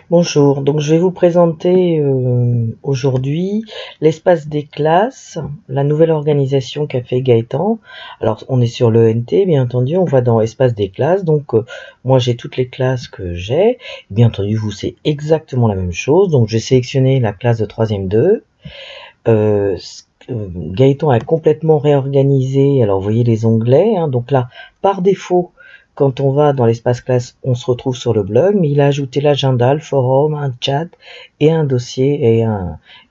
Bonjour, donc je vais vous présenter aujourd'hui l'espace des classes, la nouvelle organisation qu'a fait Gaëtan. Alors on est sur l'ENT, bien entendu, on va dans espace des classes, donc moi j'ai toutes les classes que j'ai, bien entendu vous c'est exactement la même chose, donc j'ai sélectionné la classe de 3e 2. Gaëtan a complètement réorganisé, alors vous voyez les onglets, hein, donc là par défaut, quand on va dans l'espace classe, on se retrouve sur le blog, mais il a ajouté l'agenda, le forum, un chat et un dossier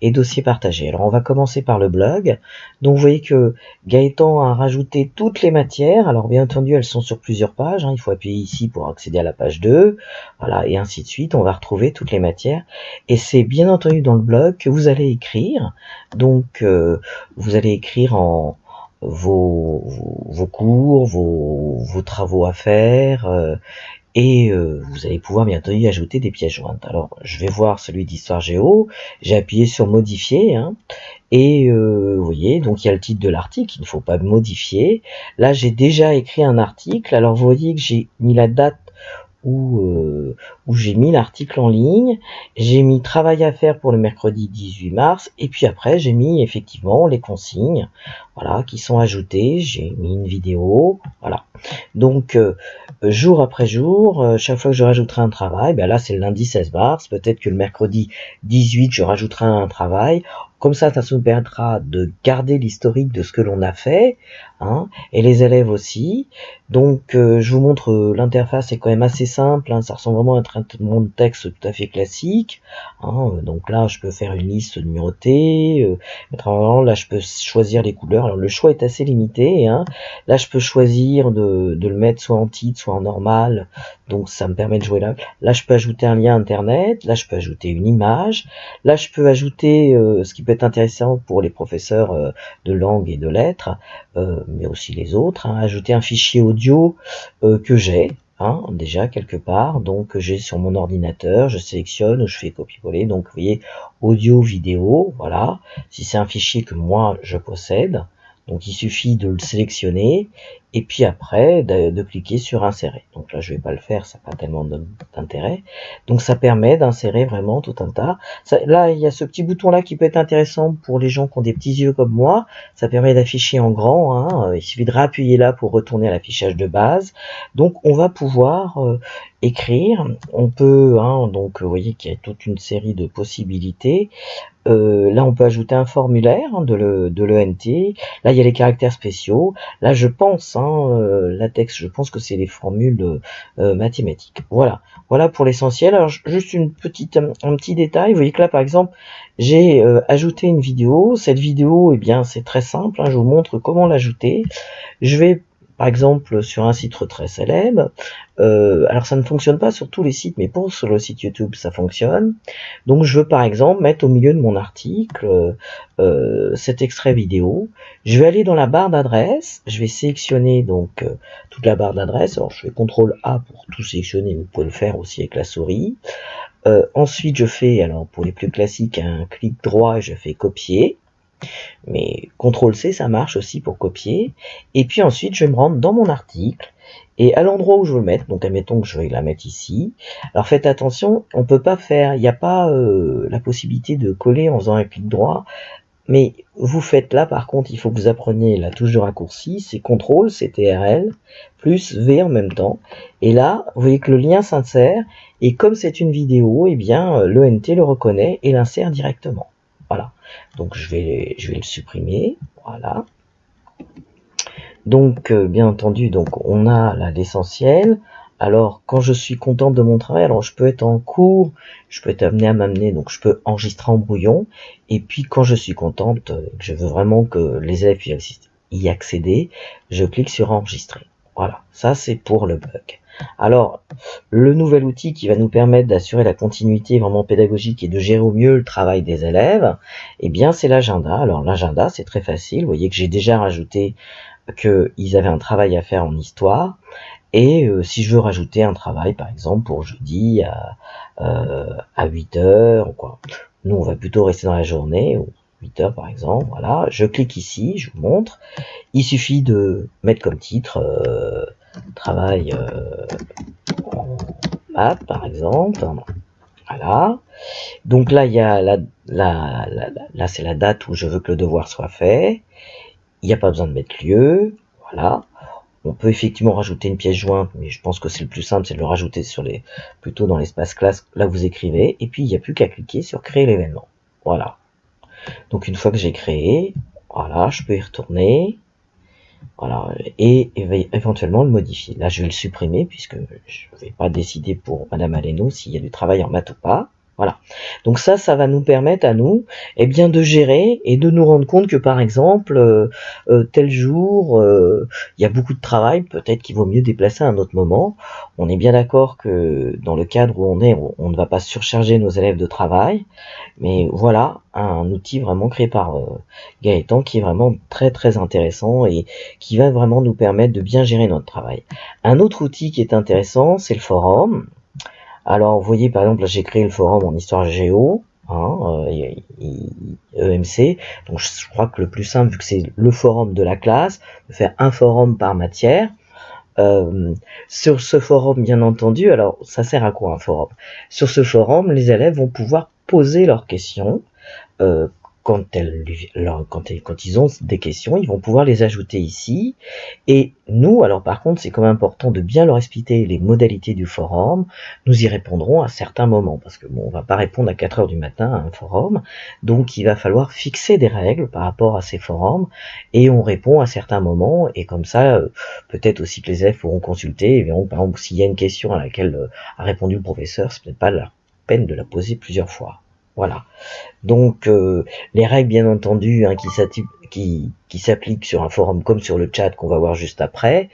et dossier partagé. Alors on va commencer par le blog. Donc vous voyez que Gaëtan a rajouté toutes les matières. Alors bien entendu, elles sont sur plusieurs pages, hein. Il faut appuyer ici pour accéder à la page 2. Voilà, et ainsi de suite. On va retrouver toutes les matières. Et c'est bien entendu dans le blog que vous allez écrire. Donc vous allez écrire en vos cours, vos travaux à faire, et vous allez pouvoir bien entendu ajouter des pièces jointes. Alors je vais voir celui d'histoire géo, j'ai appuyé sur modifier, hein, et vous voyez, donc il y a le titre de l'article, il ne faut pas modifier. Là j'ai déjà écrit un article, alors vous voyez que j'ai mis la date où j'ai mis l'article en ligne, j'ai mis travail à faire pour le mercredi 18 mars, et puis après j'ai mis effectivement les consignes, voilà, qui sont ajoutées, j'ai mis une vidéo, voilà. Donc jour après jour, chaque fois que je rajouterai un travail, ben là c'est le lundi 16 mars, peut-être que le mercredi 18 je rajouterai un travail, comme ça nous permettra de garder l'historique de ce que l'on a fait, hein, et les élèves aussi. Donc je vous montre, l'interface est quand même assez simple, hein, ça ressemble vraiment à un traitement de texte tout à fait classique, hein, donc là je peux faire une liste numérotée, mettre en avant, là je peux choisir les couleurs, alors le choix est assez limité, hein. Là je peux choisir de le mettre soit en titre, soit en normal, donc ça me permet de jouer là. Là je peux ajouter un lien internet, là je peux ajouter une image, là je peux ajouter, ce qui peut être intéressant pour les professeurs de langue et de lettres, mais aussi les autres, hein, ajouter un fichier audio que j'ai, hein, déjà quelque part, donc j'ai sur mon ordinateur, je sélectionne, je fais copier-coller, donc vous voyez, audio, vidéo, voilà, si c'est un fichier que moi je possède, donc il suffit de le sélectionner, et puis après de cliquer sur insérer. Donc là je vais pas le faire, ça n'a pas tellement d'intérêt, donc ça permet d'insérer vraiment tout un tas. Là il y a ce petit bouton là qui peut être intéressant pour les gens qui ont des petits yeux comme moi, ça permet d'afficher en grand, hein. Il suffit de réappuyer là pour retourner à l'affichage de base. Donc on va pouvoir écrire, on peut, hein, donc vous voyez qu'il y a toute une série de possibilités. Là on peut ajouter un formulaire, hein, de l'ENT, là il y a les caractères spéciaux, là je pense, hein, latex, je pense que c'est les formules mathématiques. Voilà pour l'essentiel. Alors juste un petit détail, vous voyez que là par exemple j'ai ajouté une vidéo, cette vidéo, eh bien c'est très simple, hein, je vous montre comment l'ajouter. Je vais par exemple sur un site très célèbre, alors ça ne fonctionne pas sur tous les sites, mais sur le site YouTube ça fonctionne. Donc je veux par exemple mettre au milieu de mon article cet extrait vidéo. Je vais aller dans la barre d'adresse, je vais sélectionner donc toute la barre d'adresse. Alors je fais CTRL A pour tout sélectionner, vous pouvez le faire aussi avec la souris. Ensuite je fais, alors pour les plus classiques, un clic droit et je fais copier. Mais CTRL-C, ça marche aussi pour copier. Et puis ensuite, je vais me rendre dans mon article. Et à l'endroit où je veux le mettre, donc admettons que je vais la mettre ici. Alors faites attention, on peut pas faire, il n'y a pas la possibilité de coller en faisant un clic droit. Mais vous faites là, par contre, il faut que vous appreniez la touche de raccourci, c'est CTRL, c'est TRL, plus V en même temps. Et là, vous voyez que le lien s'insère, et comme c'est une vidéo, eh bien, l'ENT le reconnaît et l'insère directement. Voilà. Donc je vais le supprimer. Voilà. Donc bien entendu, donc on a là l'essentiel. Alors quand je suis contente de mon travail, alors je peux être en cours, je peux être amené à m'amener, donc je peux enregistrer en brouillon. Et puis quand je suis contente, que je veux vraiment que les élèves puissent y accéder, je clique sur enregistrer. Voilà, ça c'est pour le bug. Alors, le nouvel outil qui va nous permettre d'assurer la continuité vraiment pédagogique et de gérer au mieux le travail des élèves, eh bien c'est l'agenda. Alors l'agenda, c'est très facile. Vous voyez que j'ai déjà rajouté qu'ils avaient un travail à faire en histoire. Et si je veux rajouter un travail, par exemple, pour jeudi à 8 heures, quoi. Nous, on va plutôt rester dans la journée, 8 heures par exemple, voilà. Je clique ici, je vous montre. Il suffit de mettre comme titre travail en maths, par exemple. Voilà. Donc là, il y a là c'est la date où je veux que le devoir soit fait. Il n'y a pas besoin de mettre lieu. Voilà. On peut effectivement rajouter une pièce jointe, mais je pense que c'est le plus simple, c'est de le rajouter plutôt dans l'espace classe. Là, vous écrivez, et puis il n'y a plus qu'à cliquer sur créer l'événement. Voilà. Donc une fois que j'ai créé, voilà, je peux y retourner. Voilà, et éventuellement le modifier. Là, je vais le supprimer puisque je ne vais pas décider pour Madame Aleno s'il y a du travail en maths ou pas. Voilà. Donc ça va nous permettre à nous, eh bien, de gérer et de nous rendre compte que, par exemple, tel jour, il y a beaucoup de travail, peut-être qu'il vaut mieux déplacer à un autre moment. On est bien d'accord que dans le cadre où on est, on ne va pas surcharger nos élèves de travail, mais voilà, un outil vraiment créé par Gaëtan qui est vraiment très très intéressant et qui va vraiment nous permettre de bien gérer notre travail. Un autre outil qui est intéressant, c'est le forum. Alors, vous voyez, par exemple, là, j'ai créé le forum en histoire géo, EMC. Donc, je crois que le plus simple, vu que c'est le forum de la classe, de faire un forum par matière. Sur ce forum, bien entendu, alors, ça sert à quoi un forum? Sur ce forum, les élèves vont pouvoir poser leurs questions, quand ils ont des questions, ils vont pouvoir les ajouter ici. Et nous, alors par contre, c'est quand même important de bien leur expliquer les modalités du forum. Nous y répondrons à certains moments, parce que bon, on va pas répondre à 4 heures du matin à un forum. Donc, il va falloir fixer des règles par rapport à ces forums, et on répond à certains moments. Et comme ça, peut-être aussi que les élèves pourront consulter et verront, par exemple, s'il y a une question à laquelle a répondu le professeur, c'est peut-être pas la peine de la poser plusieurs fois. Voilà. Donc les règles bien entendu qui s'appliquent sur un forum comme sur le chat qu'on va voir juste après,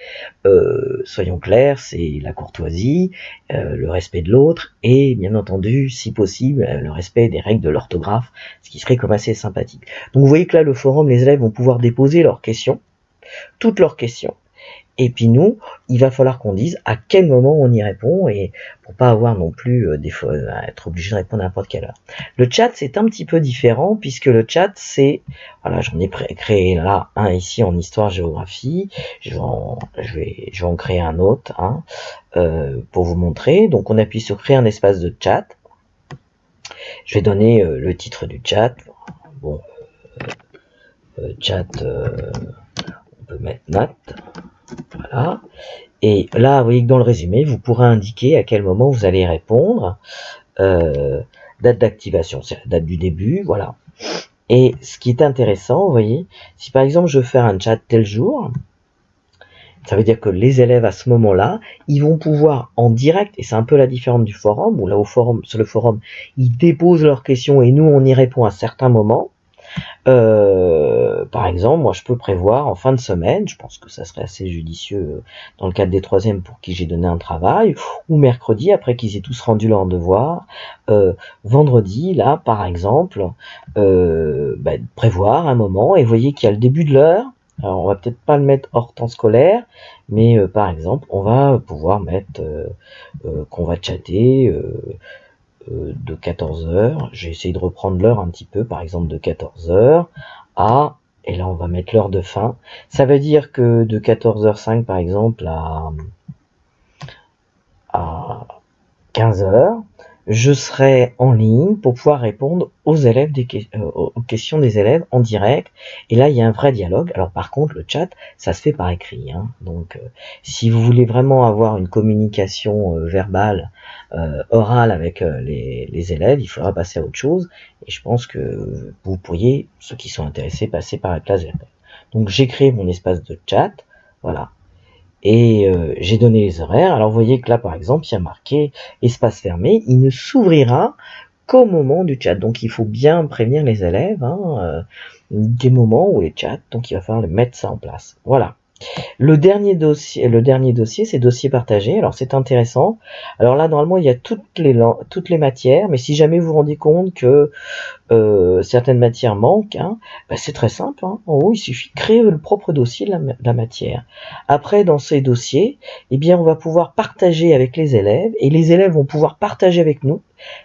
soyons clairs, c'est la courtoisie, le respect de l'autre et bien entendu si possible le respect des règles de l'orthographe, ce qui serait comme assez sympathique. Donc vous voyez que là le forum, les élèves vont pouvoir déposer leurs questions, toutes leurs questions. Et puis nous, il va falloir qu'on dise à quel moment on y répond et pour pas avoir non plus des fois être obligé de répondre à n'importe quelle heure. Le chat c'est un petit peu différent puisque le chat c'est, voilà, j'en ai créé là un ici en histoire géographie, je vais en créer un autre pour vous montrer. Donc on appuie sur créer un espace de chat. Je vais donner le titre du chat. Bon, chat, on peut mettre note. Voilà. Et là, vous voyez que dans le résumé, vous pourrez indiquer à quel moment vous allez répondre. Date d'activation, c'est la date du début, voilà. Et ce qui est intéressant, vous voyez, si par exemple je veux faire un chat tel jour, ça veut dire que les élèves à ce moment-là, ils vont pouvoir en direct, et c'est un peu la différence du forum, où là au forum, sur le forum, ils déposent leurs questions et nous on y répond à certains moments. Par exemple, moi je peux prévoir en fin de semaine, je pense que ça serait assez judicieux dans le cadre des troisièmes pour qui j'ai donné un travail, ou mercredi après qu'ils aient tous rendu leur devoir, vendredi là par exemple, prévoir un moment et vous voyez qu'il y a le début de l'heure. Alors on va peut-être pas le mettre hors temps scolaire, mais par exemple on va pouvoir mettre qu'on va chatter de 14h, j'ai essayé de reprendre l'heure un petit peu, par exemple de 14h à, et là on va mettre l'heure de fin, ça veut dire que de 14h05 par exemple à 15h, je serai en ligne pour pouvoir répondre aux élèves aux questions des élèves en direct. Et là, il y a un vrai dialogue. Alors par contre, le chat, ça se fait par écrit. Donc, si vous voulez vraiment avoir une communication verbale, orale avec les élèves, il faudra passer à autre chose. Et je pense que vous pourriez, ceux qui sont intéressés, passer par la classe verbale. Donc, j'ai créé mon espace de chat. Voilà. Et j'ai donné les horaires. Alors vous voyez que là par exemple il y a marqué espace fermé, il ne s'ouvrira qu'au moment du chat. Donc il faut bien prévenir les élèves des moments où les chats, donc il va falloir mettre ça en place. Voilà. Le dernier dossier, c'est dossier partagé. Alors c'est intéressant. Alors là normalement il y a toutes les matières, mais si jamais vous vous rendez compte que certaines matières manquent, c'est très simple. En haut il suffit de créer le propre dossier de la matière. Après dans ces dossiers, eh bien on va pouvoir partager avec les élèves et les élèves vont pouvoir partager avec nous.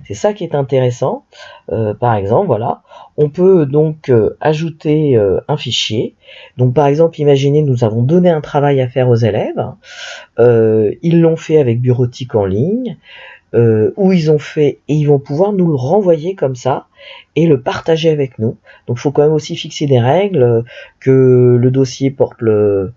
C'est ça qui est intéressant. Par exemple, voilà, on peut donc ajouter un fichier. Donc par exemple, imaginez nous avons donné un travail à faire aux élèves. Ils l'ont fait avec bureautique en ligne. où ils ont fait, et ils vont pouvoir nous le renvoyer comme ça et le partager avec nous. Donc il faut quand même aussi fixer des règles, que le dossier porte le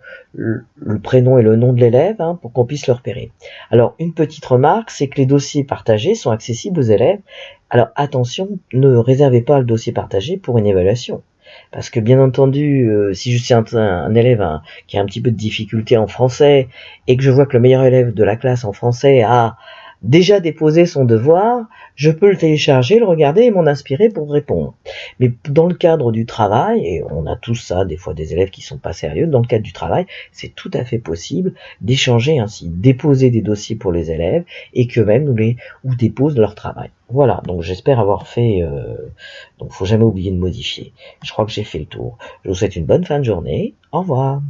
prénom et le nom de l'élève, hein, pour qu'on puisse le repérer. Alors une petite remarque, c'est que les dossiers partagés sont accessibles aux élèves. Alors attention, ne réservez pas le dossier partagé pour une évaluation. Parce que bien entendu, si je suis un élève qui a un petit peu de difficulté en français et que je vois que le meilleur élève de la classe en français a déjà déposé son devoir, je peux le télécharger, le regarder et m'en inspirer pour répondre. Mais dans le cadre du travail, et on a tous ça, des fois des élèves qui sont pas sérieux, dans le cadre du travail, c'est tout à fait possible d'échanger ainsi, déposer des dossiers pour les élèves et qu'eux-mêmes ou déposent leur travail. Voilà, donc j'espère avoir fait, donc faut jamais oublier de modifier. Je crois que j'ai fait le tour. Je vous souhaite une bonne fin de journée. Au revoir.